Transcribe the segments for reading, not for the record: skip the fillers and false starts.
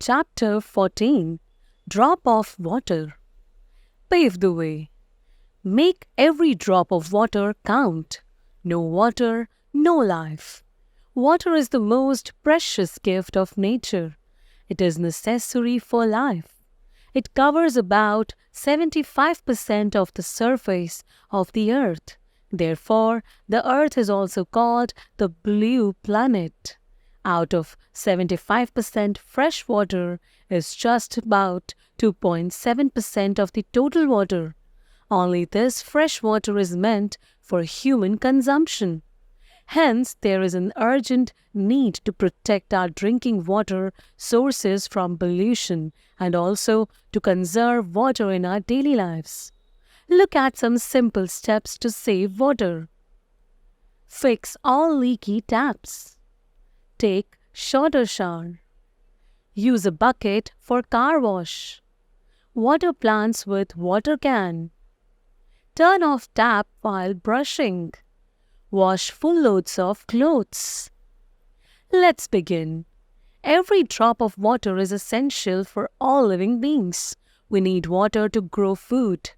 Chapter 14 Drop of Water. Pave the way. Make every drop of water count. No water, no life. Water is the most precious gift of nature. It is necessary for life. It covers about 75% of the surface of the earth. Therefore, the earth is also called the blue planet. Out of 75% fresh water is just about 2.7% of the total water. Only this fresh water is meant for human consumption. Hence, there is an urgent need to protect our drinking water sources from pollution and also to conserve water in our daily lives. Look at some simple steps to save water. Fix all leaky taps. Take shorter shower. Use a bucket for car wash. Water plants with water can. Turn off tap while brushing. Wash full loads of clothes. Let's begin. Every drop of water is essential for all living beings. We need water to grow food,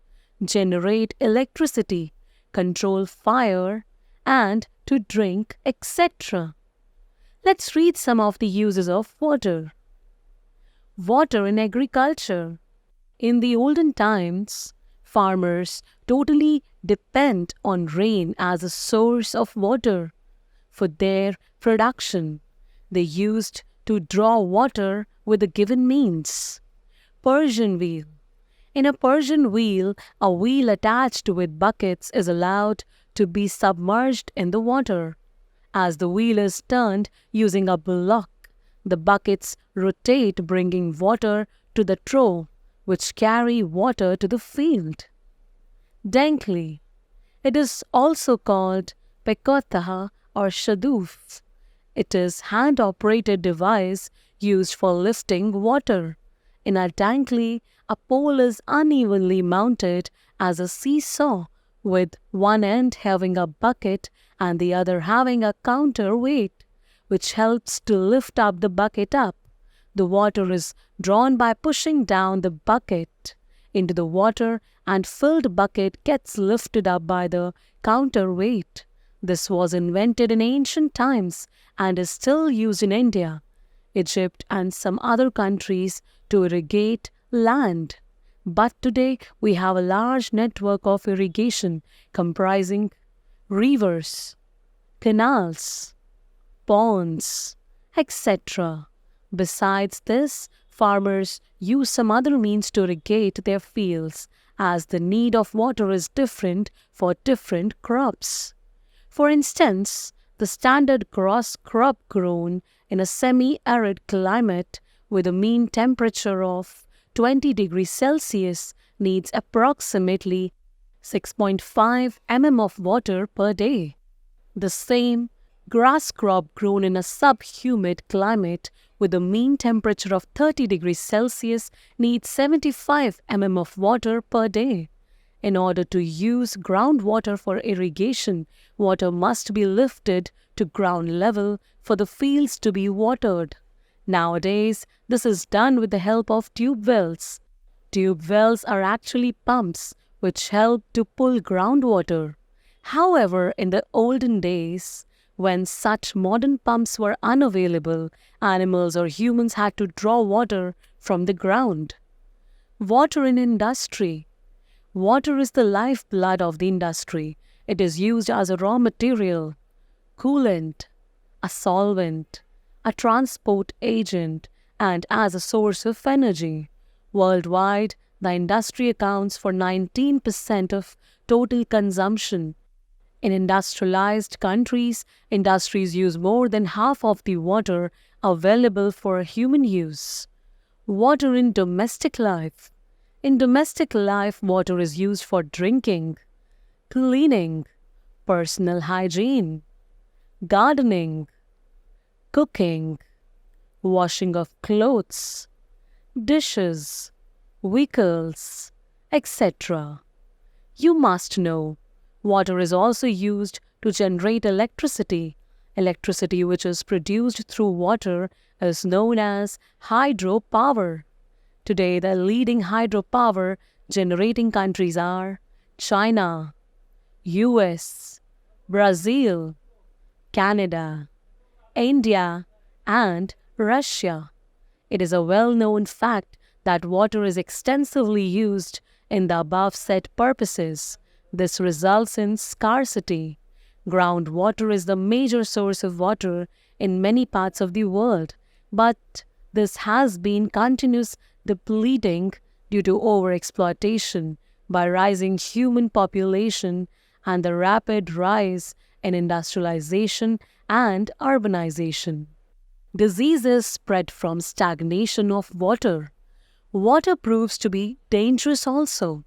generate electricity, control fire, and to drink, etc. Let's read some of the uses of water. Water in agriculture. In the olden times, farmers totally depend on rain as a source of water for their production. They used to draw water with the given means. Persian wheel. In a Persian wheel, a wheel attached with buckets is allowed to be submerged in the water. As the wheel is turned using a block, the buckets rotate, bringing water to the trough, which carry water to the field. Dankli. It is also called pekotaha or shaduf. It is hand-operated device used for lifting water. In a dankli, a pole is unevenly mounted as a seesaw, with one end having a bucket and the other having a counterweight, which helps to lift up the bucket up. The water is drawn by pushing down the bucket into the water, and filled bucket gets lifted up by the counterweight. This was invented in ancient times and is still used in India, Egypt, and some other countries to irrigate land. But today we have a large network of irrigation comprising rivers, canals, ponds, etc. Besides this, farmers use some other means to irrigate their fields, as the need of water is different for different crops. For instance, the standard gross crop grown in a semi-arid climate with a mean temperature of 20 degrees Celsius needs approximately 6.5 mm of water per day. The same grass crop grown in a sub-humid climate with a mean temperature of 30 degrees Celsius needs 75 mm of water per day. In order to use groundwater for irrigation, water must be lifted to ground level for the fields to be watered. Nowadays, this is done with the help of tube wells. Tube wells are actually pumps which help to pull groundwater. However, in the olden days, when such modern pumps were unavailable, animals or humans had to draw water from the ground. Water in industry. Water is the lifeblood of the industry. It is used as a raw material, coolant, a solvent, a transport agent, and as a source of energy. Worldwide, the industry accounts for 19% of total consumption. In industrialized countries, industries use more than half of the water available for human use. Water in domestic life. In domestic life, water is used for drinking, cleaning, personal hygiene, gardening, cooking, washing of clothes, dishes, vehicles, etc. You must know, water is also used to generate electricity. Electricity which is produced through water is known as hydropower. Today, the leading hydropower generating countries are China, US, Brazil, Canada, India, and Russia. It is a well-known fact that water is extensively used in the above said purposes. This results in scarcity. Groundwater is the major source of water in many parts of the world, but this has been continuous depleting due to overexploitation by rising human population and the rapid rise in industrialization and urbanization. Diseases spread from stagnation of water. Water proves to be dangerous also.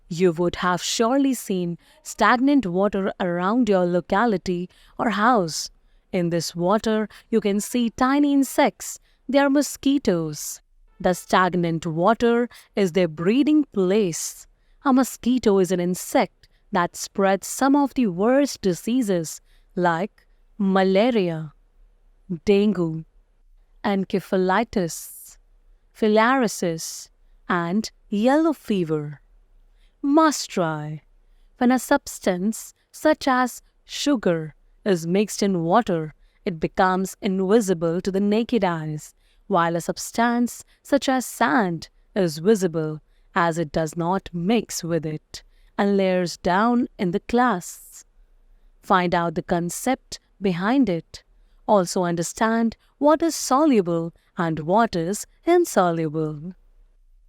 You would have surely seen stagnant water around your locality or house. In this water, you can see tiny insects. They are mosquitoes. The stagnant water is their breeding place. A mosquito is an insect that spreads some of the worst diseases like malaria, dengue, encephalitis, filariasis, and yellow fever. Must try. When a substance such as sugar is mixed in water, it becomes invisible to the naked eyes, while a substance such as sand is visible as it does not mix with it and layers down in the glass. Find out the concept behind it. Also understand what is soluble and what is insoluble.